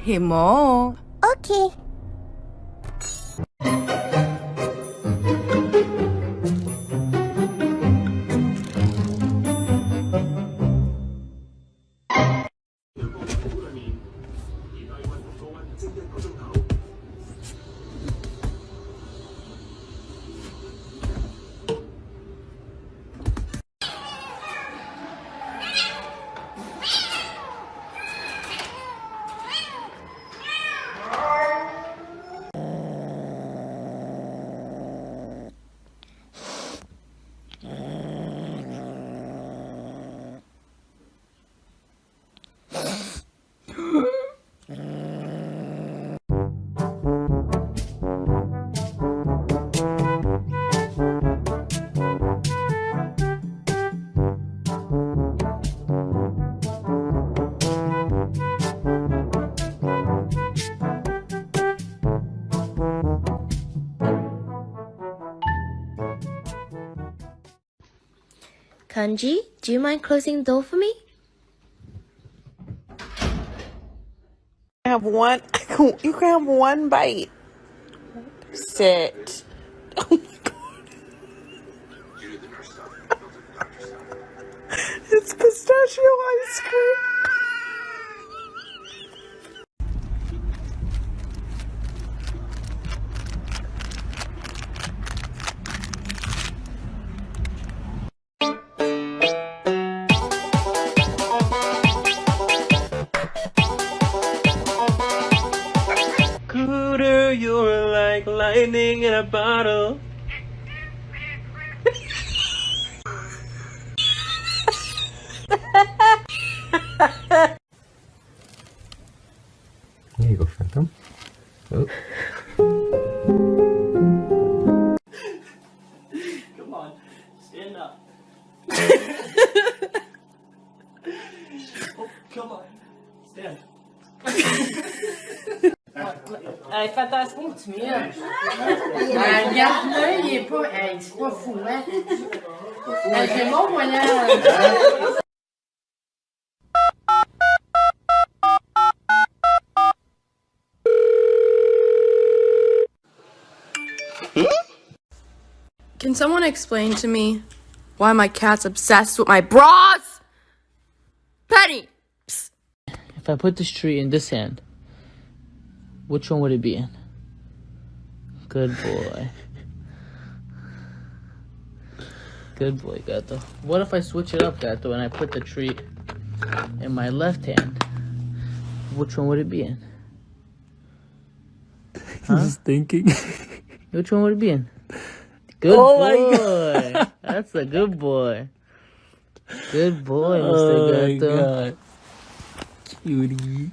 Hey, Mo. Okay. Kanji, do you mind closing the door for me? Have one. You can have one bite. Sit. Oh my god. It's pistachio ice cream. Cooter, you're like lightning in a bottle. There you go, Phantom. Oh. Come on, stand up. Oh, come on, stand. Fais attention, tu mires. Regarde-le, il est pas fou, hein? C'est mon voyage. Can someone explain to me why my cat's obsessed with my bras? Penny! Psst. If I put this tree in this hand, which one would it be in? Good boy. Good boy, Gato. What if I switch it up, Gato, and I put the tree in my left hand? Which one would it be in? Huh? Just thinking. Which one would it be in? Good boy. That's a good boy. Good boy, Mr. Gato. God. Cutie.